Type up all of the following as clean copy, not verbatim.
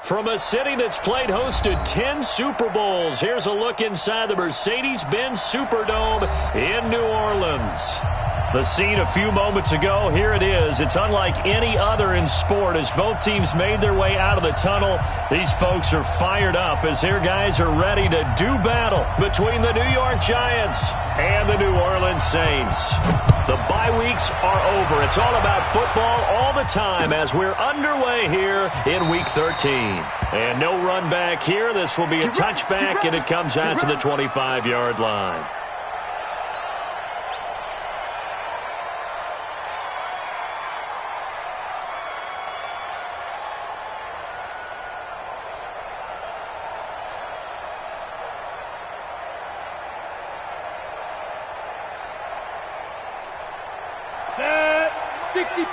From a city that's played host to 10 Super Bowls, here's a look inside the Mercedes-Benz Superdome in New Orleans. The scene a few moments ago, here it is. It's unlike any other in sport as both teams made their way out of the tunnel. These folks are fired up as their guys are ready to do battle between the New York Giants and the New Orleans Saints. The bye weeks are over. It's all about football all the time as we're underway here in Week 13. And no run back here. This will be a touchback, and it comes out to the 25-yard line.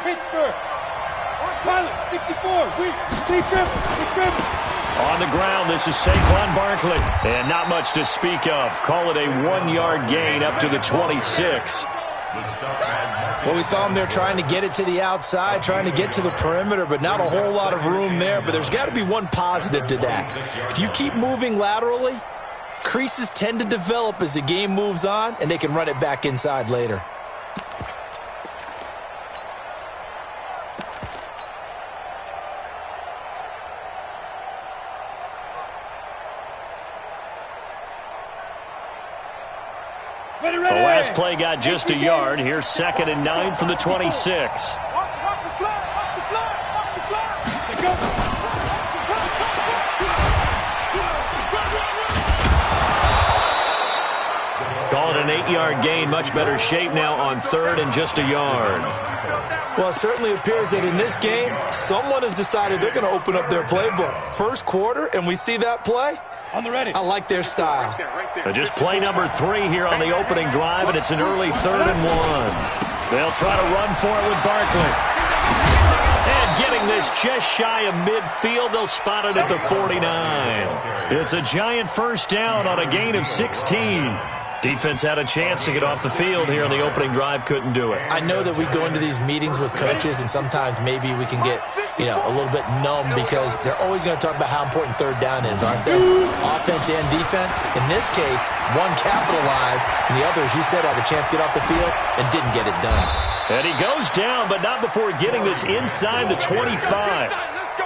Pittsburgh. Tyler, 64. On the ground, this is Saquon Barkley. And not much to speak of. Call it a 1-yard gain up to the 26. Well, we saw him there trying to get it to the outside, trying to get to the perimeter, but not a whole lot of room there. But there's got to be one positive to that. If you keep moving laterally, creases tend to develop as the game moves on, and they can run it back inside later. The last play got just a yard. Here's 2nd and 9 from the 26. Call it an 8-yard gain. Much better shape now on 3rd and just a yard. Well, it certainly appears that in this game, someone has decided they're going to open up their playbook. First quarter, and we see that play. On the ready. I like their style. Just play number 3 here on the opening drive, and it's an early 3rd and 1. They'll try to run for it with Barkley. And getting this just shy of midfield, they'll spot it at the 49. It's a giant first down on a gain of 16. Defense had a chance to get off the field here on the opening drive, couldn't do it. I know that we go into these meetings with coaches, and sometimes maybe we can get, a little bit numb because they're always going to talk about how important 3rd down is, aren't they? Offense and defense. In this case, one capitalized, and the other, as you said, had a chance to get off the field and didn't get it done. And he goes down, but not before getting this inside the 25.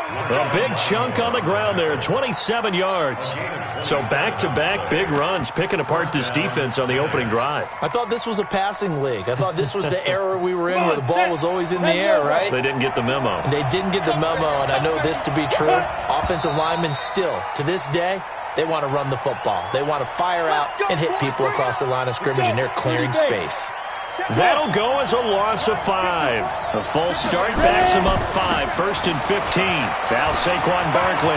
A big chunk on the ground there, 27 yards. So back-to-back big runs, picking apart this defense on the opening drive. I thought this was a passing league. I thought this was the era we were in where the ball was always in the air, right? They didn't get the memo. They didn't get the memo, and I know this to be true. Offensive linemen still, to this day, they want to run the football. They want to fire out and hit people across the line of scrimmage, and they're clearing space. That'll go as a loss of 5. A false start backs him up 5. 1st and 15. Now Saquon Barkley.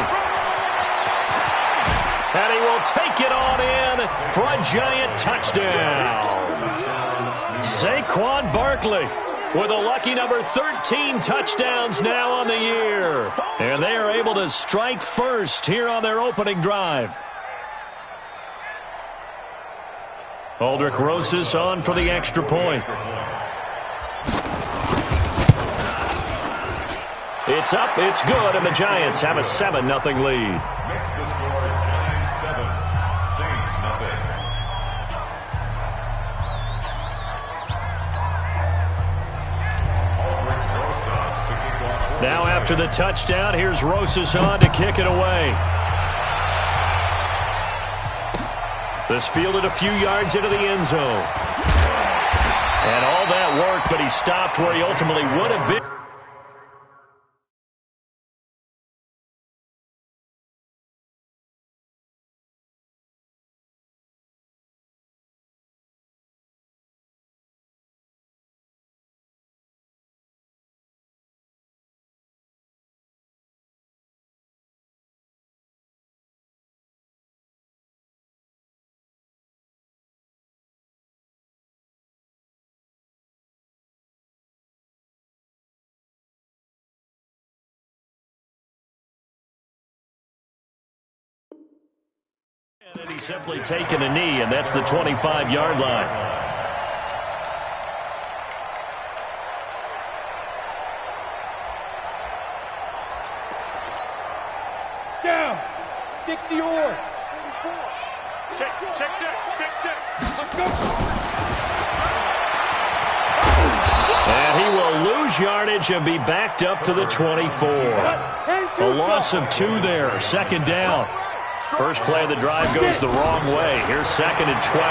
And he will take it on in for a giant touchdown. Saquon Barkley with a lucky number 13 touchdowns now on the year. And they are able to strike first here on their opening drive. Aldrich Rosas on for the extra point. It's up, it's good, and the Giants have a 7-0 lead. Next to score, Giants 7, Saints 0. Now after the touchdown, here's Rosas on to kick it away. This fielded a few yards into the end zone. And all that work, but he stopped where he ultimately would have been. And he's simply taken a knee, and that's the 25-yard line. 60 or. Check. Let's go. And he will lose yardage and be backed up to the 24. A loss of 2 there, second down. First play of the drive goes the wrong way. Here's second and 12.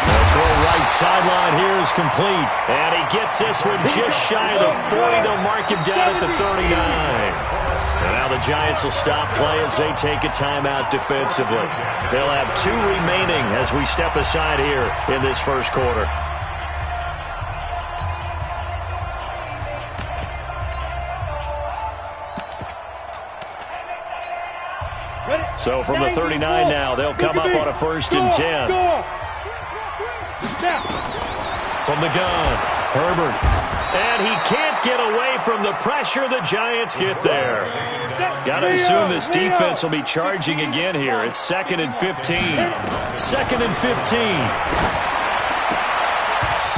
The throw right sideline here is complete. And he gets this one just shy of the 40 to mark him down at the 39. And now the Giants will stop play as they take a timeout defensively. They'll have 2 remaining as we step aside here in this first quarter. So from the 39 now, they'll come up on a 1st and 10. From the gun, Herbert. And he can't get away from the pressure. The Giants get there. Got to assume this defense will be charging again here. It's 2nd and 15. 2nd and 15.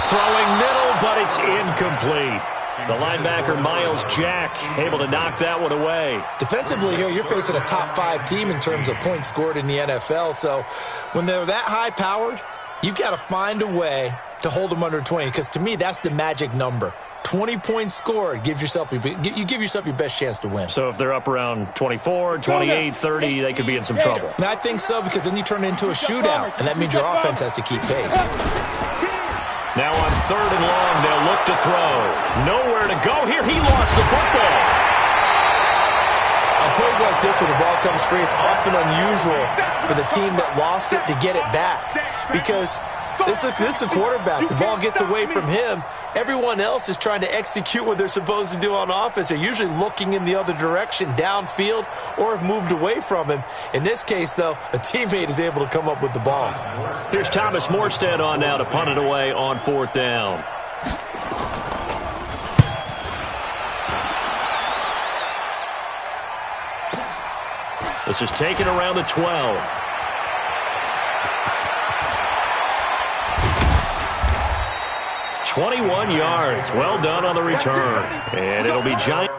Throwing middle, but it's incomplete. The linebacker, Miles Jack, able to knock that one away. Defensively here, you're facing a top 5 team in terms of points scored in the NFL. So when they're that high-powered, you've got to find a way to hold them under 20, because to me, that's the magic number. 20 points scored, you give yourself your best chance to win. So if they're up around 24, 28, 30, they could be in some trouble. And I think so, because then you turn it into a shootout, and that means your offense has to keep pace. Now on 3rd and long, they'll look to throw. Nowhere to go here. He lost the football. On plays like this, when the ball comes free, it's often unusual for the team that lost it to get it back, because this is a quarterback. The ball gets away from him. Everyone else is trying to execute what they're supposed to do on offense. They're usually looking in the other direction, downfield, or have moved away from him. In this case, though, a teammate is able to come up with the ball. Here's Thomas Morstead on now to punt it away on 4th down. This is taken around the 12. 21 yards. Well done on the return. And it'll be Giants.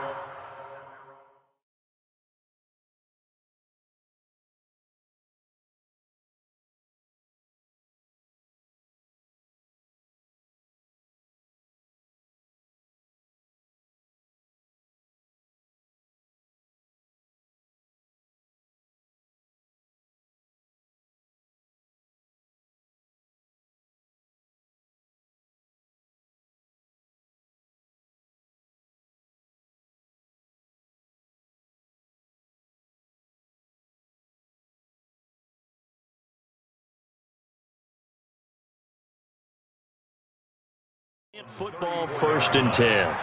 Football 1st and 10.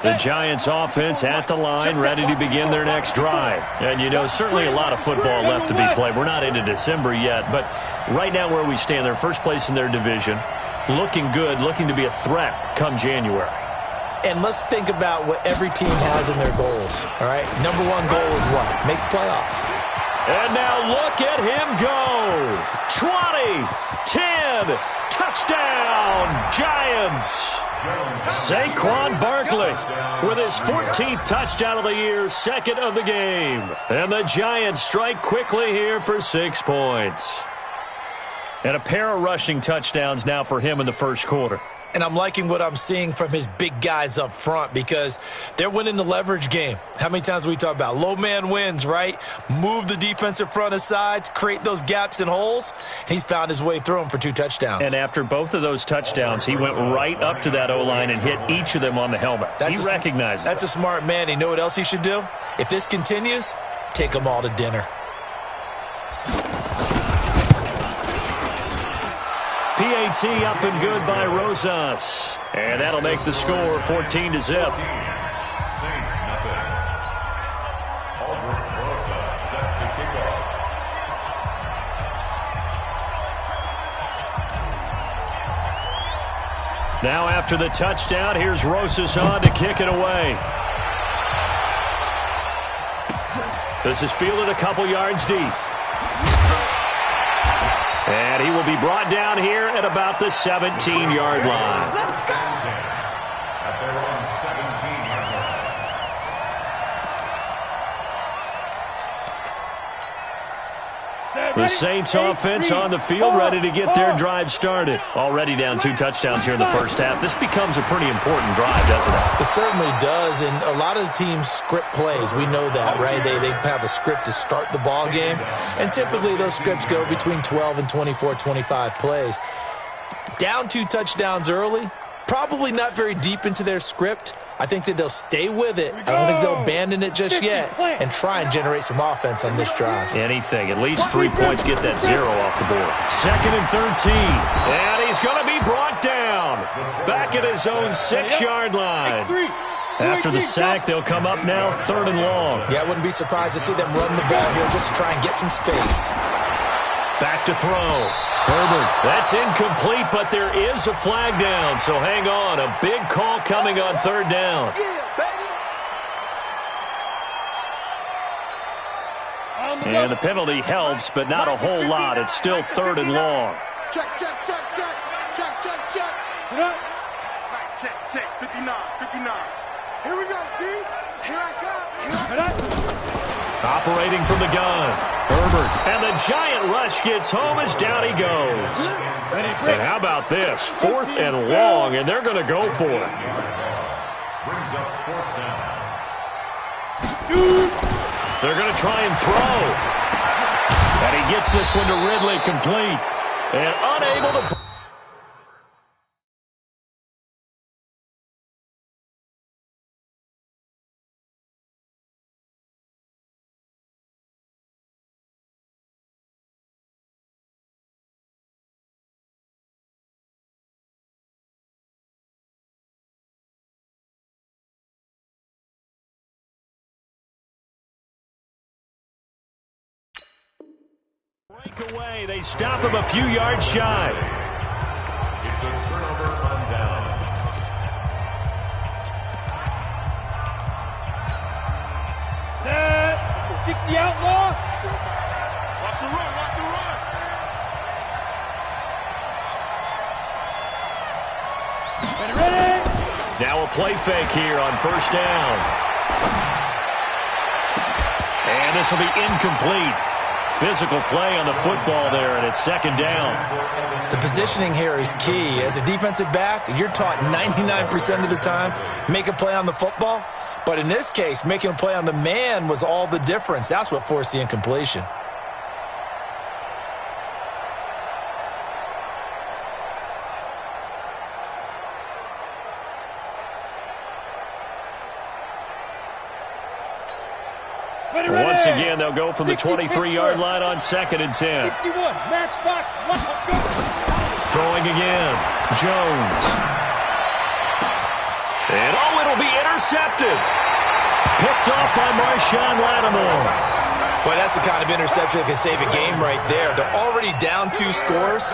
The Giants offense at the line, ready to begin their next drive. And, you know, certainly a lot of football left to be played. We're not into December yet, but right now where we stand, they're first place in their division, looking good, looking to be a threat come January. And let's think about what every team has in their goals, all right? Number 1 goal is what? Make the playoffs. And now look at him go. 20, 10, touchdown, Giants. Saquon Barkley with his 14th touchdown of the year, 2nd of the game. And the Giants strike quickly here for 6 points. And a pair of rushing touchdowns now for him in the first quarter. And I'm liking what I'm seeing from his big guys up front, because they're winning the leverage game. How many times we talk about low man wins, right? Move the defensive front aside, create those gaps and holes. He's found his way through them for 2 touchdowns. And after both of those touchdowns, he went right up to that O-line and hit each of them on the helmet. He recognizes that's a smart man. You know what else he should do? If this continues, take them all to dinner. PAT up and good by Rosas. And that'll make the score 14 to zip. Saints nothing. Albert Rosas set to kick off. Now after the touchdown, here's Rosas on to kick it away. This is fielded a couple yards deep. And he will be brought down here at about the 17-yard line. At their own 17-yard line. The Saints offense on the field, ready to get their drive started. Already down 2 touchdowns here in the first half. This becomes a pretty important drive, doesn't it? It certainly does, and a lot of the teams script plays. We know that, right? They have a script to start the ball game, and typically those scripts go between 12 and 24, 25 plays. Down 2 touchdowns early, probably not very deep into their script. I think that they'll stay with it. I don't think they'll abandon it just yet and try and generate some offense on this drive. Anything. At least 3 points, get that 0 off the board. 2nd and 13. And he's going to be brought down. Back at his own 6-yard line. After the sack, they'll come up now 3rd and long. Yeah, I wouldn't be surprised to see them run the ball here just to try and get some space. Back to throw. Herbert, that's incomplete, but there is a flag down, so hang on. A big call coming on 3rd down. And the penalty helps, but not a whole lot. It's still 3rd and long. Check, check, check, check. Check, check, check. Right, check, check. 59, 59. Here we go, D. Here I come. Operating from the gun. Herbert. And the giant rush gets home as down he goes. And how about this? 4th and long, and they're going to go for it. Brings up 4th down. They're going to try and throw. And he gets this one to Ridley complete. And unable to... break away. They stop him a few yards shy. It's a turnover on downs. Set. 60 outlaw. Watch the run, watch the run. Ready. Now a play fake here on 1st down. And this will be incomplete. Physical play on the football there, and it's 2nd down. The positioning here is key. As a defensive back, you're taught 99% of the time, make a play on the football. But in this case, making a play on the man was all the difference. That's what forced the incompletion. Once again, they'll go from the 23-yard line on 2nd and 10. 61, matchbox, let's go. Throwing again. Jones. And it'll be intercepted. Picked off by Marshawn Lattimore. Boy, that's the kind of interception that can save a game right there. They're already down 2 scores.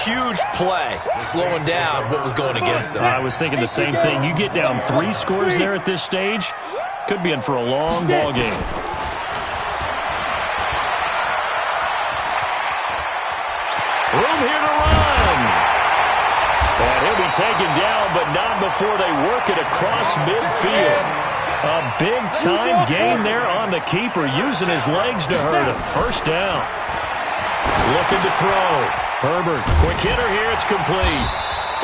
Huge play, slowing down what was going against them. I was thinking the same thing. You get down 3 scores there at this stage, could be in for a long ball game. Room here to run. And he'll be taken down, but not before they work it across midfield. A big-time gain there on the keeper, using his legs to hurt him. 1st down. Looking to throw. Herbert, quick hitter here, it's complete.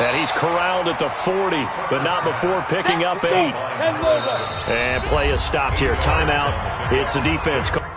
And he's corralled at the 40, but not before picking up 8. And play is stopped here. Timeout. It's a defense call.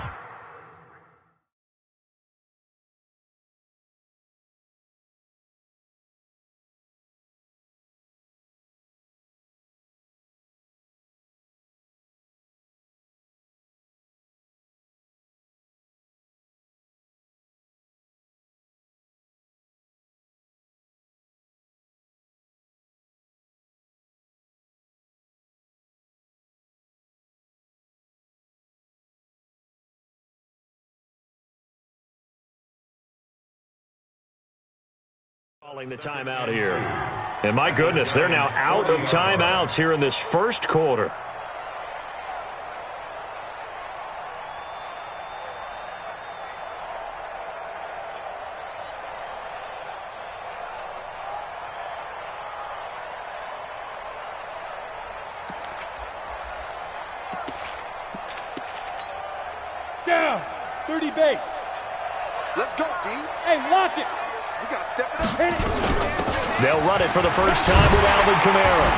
Calling the timeout here. And my goodness, they're now out of timeouts here in this first quarter. Down. 30 base. Let's go, D. Hey, lock it. We got to step it up. Hit it. They'll run it for the first time with Alvin Kamara.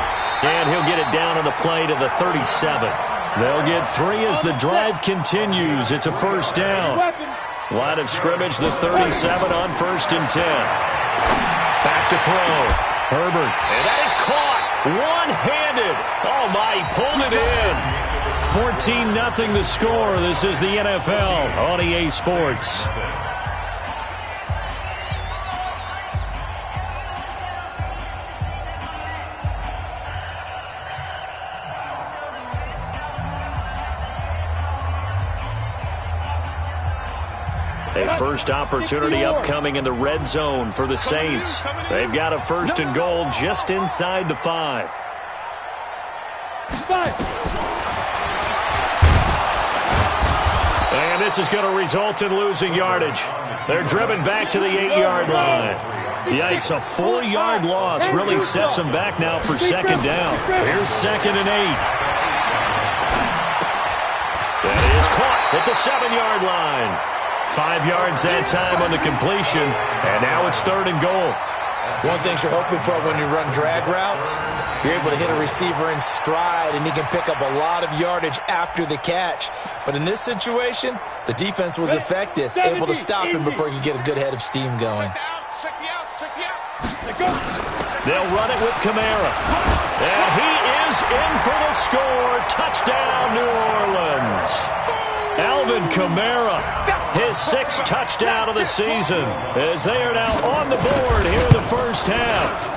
And he'll get it down on the play to the 37. They'll get 3 as the drive continues. It's a first down. Line of scrimmage, the 37 on 1st and 10. Back to throw. Herbert. And that is caught. One-handed. Oh, my, he pulled it in. 14-0 the score. This is the NFL on EA Sports. A first opportunity upcoming in the red zone for the Saints. They've got a 1st and goal just inside the 5. And this is going to result in losing yardage. They're driven back to the 8-yard line. Yikes, a 4-yard loss really sets them back now for 2nd down. Here's 2nd and 8. That is caught at the 7-yard line. 5 yards that time on the completion, and now it's 3rd and goal. One thing you're hoping for when you run drag routes, you're able to hit a receiver in stride, and he can pick up a lot of yardage after the catch. But in this situation, the defense was effective, able to stop him before he could get a good head of steam going. They'll run it with Kamara. And he is in for the score. Touchdown, New Orleans. Alvin Kamara, his 6th touchdown of the season, as they are now on the board here in the first half.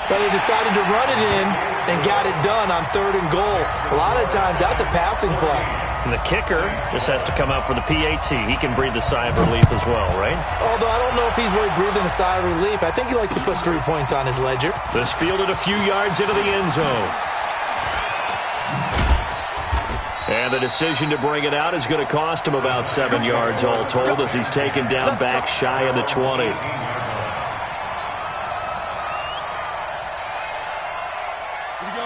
But they decided to run it in and got it done on 3rd and goal. A lot of times that's a passing play. And the kicker just has to come out for the PAT. He can breathe a sigh of relief as well, right? Although I don't know if he's really breathing a sigh of relief. I think he likes to put 3 points on his ledger. This fielded a few yards into the end zone. And the decision to bring it out is going to cost him about 7 yards all told as he's taken down back shy of the 20.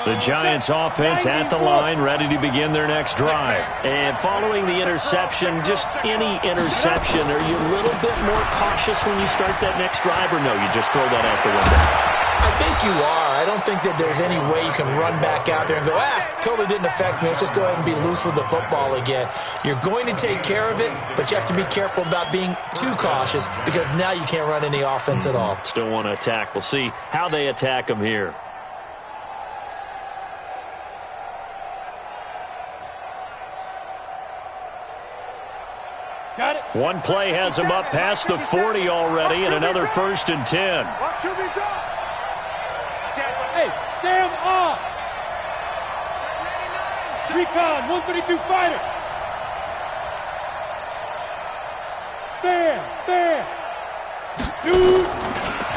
The Giants offense at the line, ready to begin their next drive. And following the interception, just any interception, are you a little bit more cautious when you start that next drive, or no, you just throw that out the window? I think you are. I don't think that there's any way you can run back out there and go, totally didn't affect me. Let's just go ahead and be loose with the football again. You're going to take care of it, but you have to be careful about being too cautious because now you can't run any offense at all. Still want to attack. We'll see how they attack them here. Got it. One play has him up past the 40 already, and another 1st and 10. Hey, Sam off. Recon, 132 fighter. Bam. Shoot.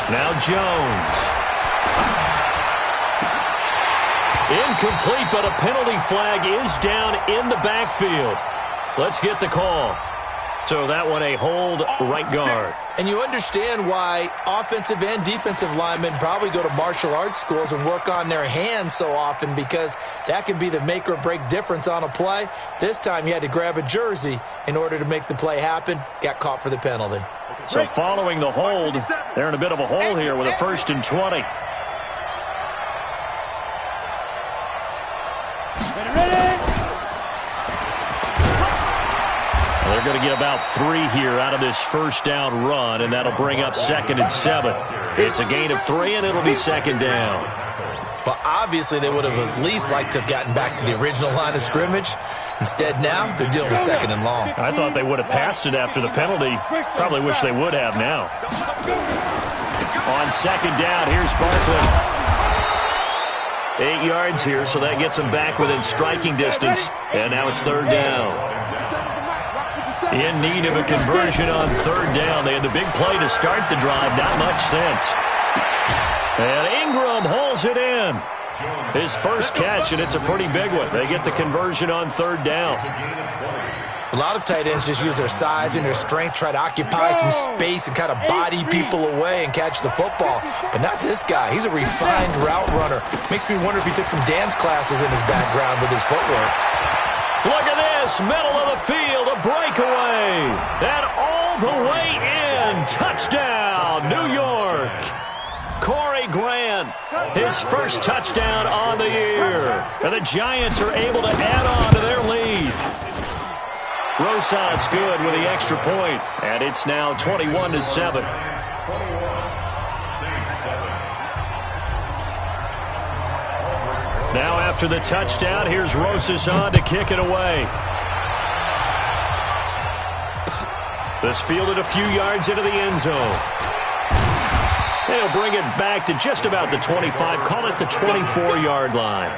Now Jones. Incomplete, but a penalty flag is down in the backfield. Let's get the call. So that one a hold right guard. And you understand why offensive and defensive linemen probably go to martial arts schools and work on their hands so often, because that can be the make or break difference on a play. This time he had to grab a jersey in order to make the play happen. Got caught for the penalty. So following the hold, they're in a bit of a hole here with a 1st and 20. They're going to get about 3 here out of this first down run, and that'll bring up 2nd and 7. It's a gain of 3, and it'll be 2nd down. Well, obviously they would have at least liked to have gotten back to the original line of scrimmage. Instead now, they're dealing with 2nd and long. I thought they would have passed it after the penalty. Probably wish they would have now. On 2nd down, here's Barkley. 8 yards here, so that gets them back within striking distance. And now it's 3rd down. In need of a conversion on 3rd down. They had the big play to start the drive. Not much sense. And Ingram holds it in. His first catch, and it's a pretty big one. They get the conversion on third down. A lot of tight ends just use their size and their strength, try to occupy some space and kind of body people away and catch the football. But not this guy. He's a refined route runner. Makes me wonder if he took some dance classes in his background with his footwork. Look at this, middle of the field, a breakaway. And all the way in, touchdown, New York. Corey Grant, his first touchdown on the year. And the Giants are able to add on to their lead. Rosas good with the extra point, and it's now 21-7. Now after the touchdown, here's Rosas on to kick it away. This fielded a few yards into the end zone. They'll bring it back to just about the 25, call it the 24-yard line.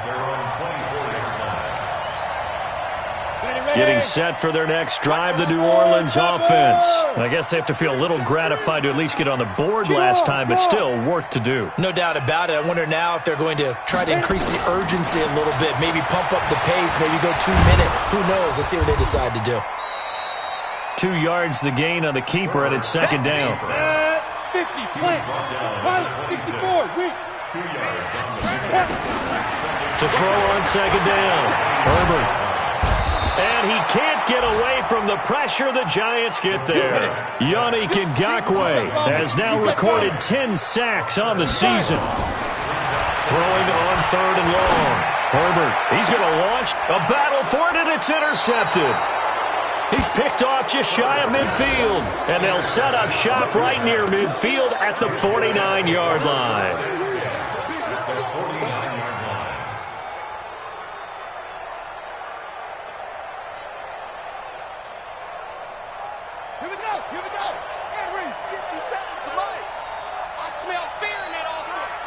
Getting set for their next drive, the New Orleans offense. I guess they have to feel a little gratified to at least get on the board last time, but still work to do. No doubt about it. I wonder now if they're going to try to increase the urgency a little bit, maybe pump up the pace, maybe go 2 minute. Who knows? Let's see what they decide to do. 2 yards the gain on the keeper, and it's second down. 50, plant. Pilot, 64, wait. 2 yards. To throw on second down. Herbert. And he can't get away from the pressure. The Giants get there. Yannick Ngakoue has now recorded 10 sacks on the season. Throwing on third and long. Herbert, he's going to launch a battle for it, and it's intercepted. He's picked off just shy of midfield. And they'll set up shop right near midfield at the 49-yard line. Here we go. Henry, 50 seconds to life. I smell fear in that offense.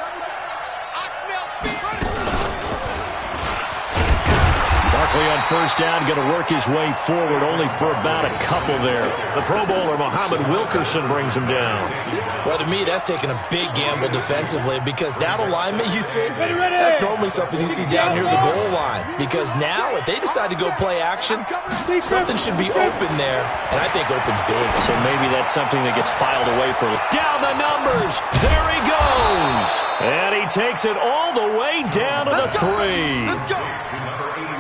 I smell fear. Barkley on first down, going to work his way forward, only for about a couple there. The Pro Bowler, Muhammad Wilkerson, brings him down. Well, to me, that's taking a big gamble defensively because that alignment you see, that's normally something you see down near the goal line. Because now, if they decide to go play action, something should be open there, and I think open big. So maybe that's something that gets filed away for down the numbers. There he goes. And he takes it all the way down to the 3.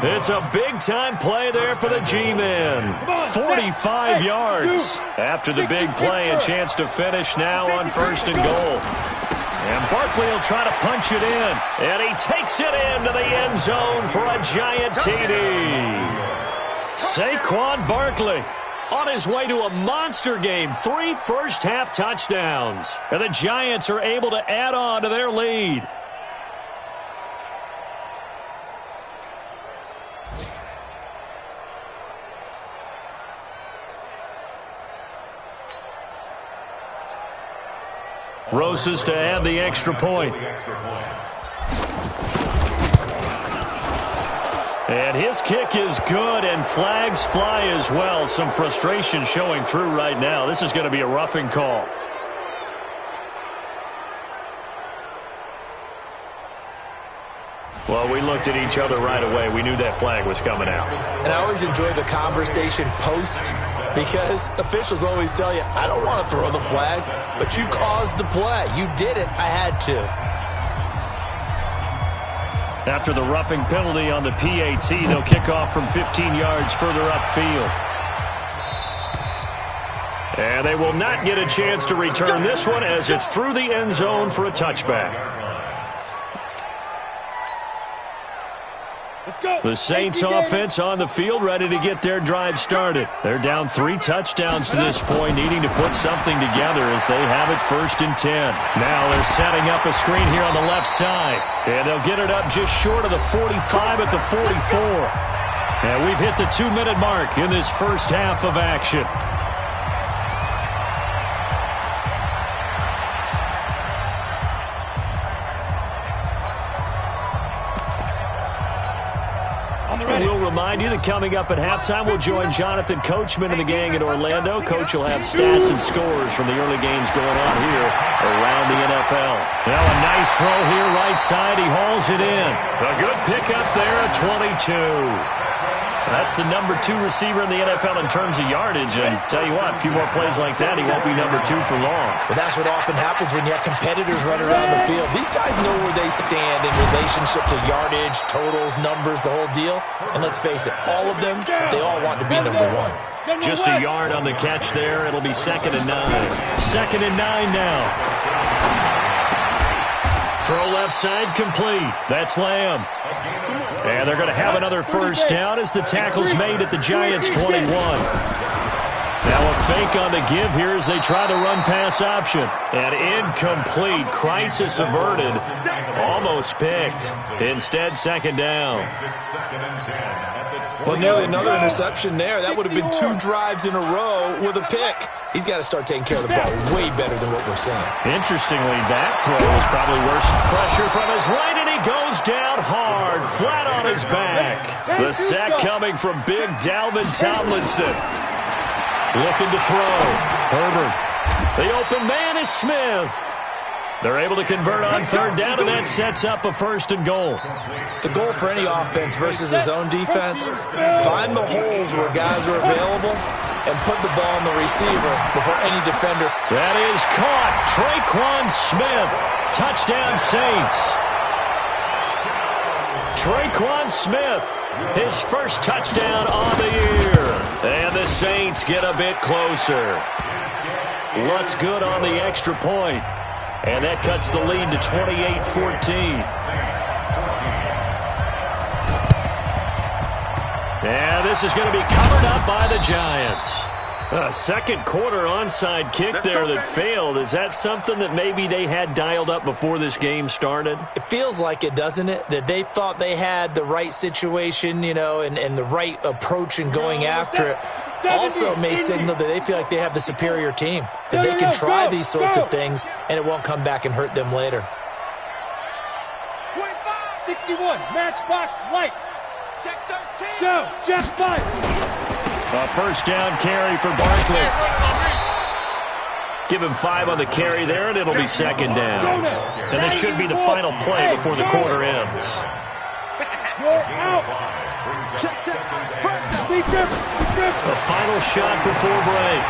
It's a big-time play there for the G-men. 45 yards after the big play, a chance to finish now on first and goal. And Barkley will try to punch it in. And he takes it into the end zone for a giant TD. Saquon Barkley on his way to a monster game. 3 first-half touchdowns. And the Giants are able to add on to their lead. Rosas to add the extra point. And his kick is good, and flags fly as well. Some frustration showing through right now. This is going to be a roughing call. Well, we looked at each other right away. We knew that flag was coming out. And I always enjoy the conversation post because officials always tell you, I don't want to throw the flag, but you caused the play. You did it. I had to. After the roughing penalty on the PAT, they'll kick off from 15 yards further upfield. And they will not get a chance to return this one as it's through the end zone for a touchback. The Saints offense on the field, ready to get their drive started. They're down 3 touchdowns to this point, needing to put something together as they have it 1st and 10. Now they're setting up a screen here on the left side. And they'll get it up just short of the 45 at the 44. And we've hit the 2-minute mark in this first half of action. remind you that coming up at halftime, we'll join Jonathan Coachman and the gang in Orlando. Coach will have stats and scores from the early games going on here around the NFL. Now a nice throw here right side. He hauls it in. A good pickup there at 22. That's the number 2 receiver in the NFL in terms of yardage. And tell you what, a few more plays like that, he won't be number 2 for long. But that's what often happens when you have competitors running around the field. These guys know where they stand in relationship to yardage, totals, numbers, the whole deal. And let's face it, all of them, they all want to be number 1. Just a yard on the catch there. It'll be 2nd and 9. 2nd and 9 now. Throw left side complete. That's Lamb. And they're going to have another first down as the tackle's made at the Giants' 21. Now a fake on the give here as they try the run-pass option. And incomplete. Crisis averted. Almost picked. Instead, 2nd down. Well, nearly another interception there. That would have been 2 drives in a row with a pick. He's got to start taking care of the ball way better than what we're saying. Interestingly, that throw was probably worse. Pressure from his right, and he goes down hard, flat on his back. The sack coming from big Dalvin Tomlinson. Looking to throw. Herbert. The open man is Smith. They're able to convert on 3rd down, and that sets up a 1st and goal. The goal for any offense versus his own defense, find the holes where guys are available and put the ball on the receiver before any defender. That is caught. Traquan Smith. Touchdown, Saints. Traquan Smith, his first touchdown on the year. And the Saints get a bit closer. Lutz good on the extra point. And that cuts the lead to 28-14. And this is going to be covered up by the Giants. A second quarter onside kick there that failed. Is that something that maybe they had dialed up before this game started? It feels like it, doesn't it? That they thought they had the right situation, you know, and the right approach in going after it. Also may signal that they feel like they have the superior team, that they can try these sorts of things and it won't come back and hurt them later. 61, matchbox lights. Check 13. Go, Jeff 5. A first down carry for Barkley. Give him 5 on the carry there, and it'll be 2nd down. And this should be the final play before the quarter ends. You're out. Check. The final shot before break.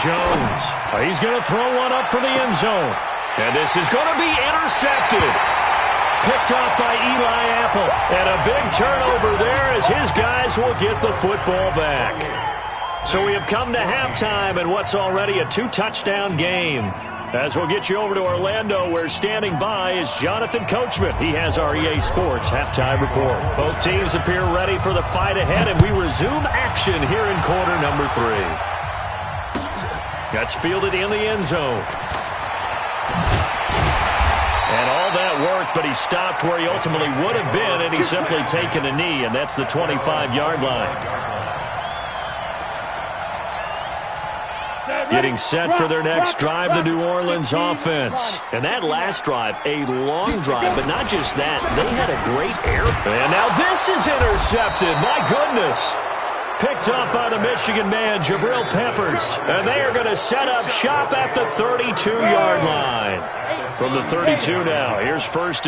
Jones. He's going to throw one up for the end zone. And this is going to be intercepted. Picked off by Eli Apple. And a big turnover there as his guys will get the football back. So we have come to halftime in what's already a 2-touchdown game. As we'll get you over to Orlando, where standing by is Jonathan Coachman. He has our EA Sports halftime report. Both teams appear ready for the fight ahead, and we resume action here in quarter number 3. That's fielded in the end zone. And all that worked, but he stopped where he ultimately would have been, and he's simply taken a knee, and that's the 25-yard line. Getting set for their next drive, the New Orleans offense. And that last drive, a long drive, but not just that. They had a great air. And now this is intercepted. My goodness. Picked up by the Michigan man, Jabril Peppers. And they are going to set up shop at the 32-yard line. From the 32 now, here's first.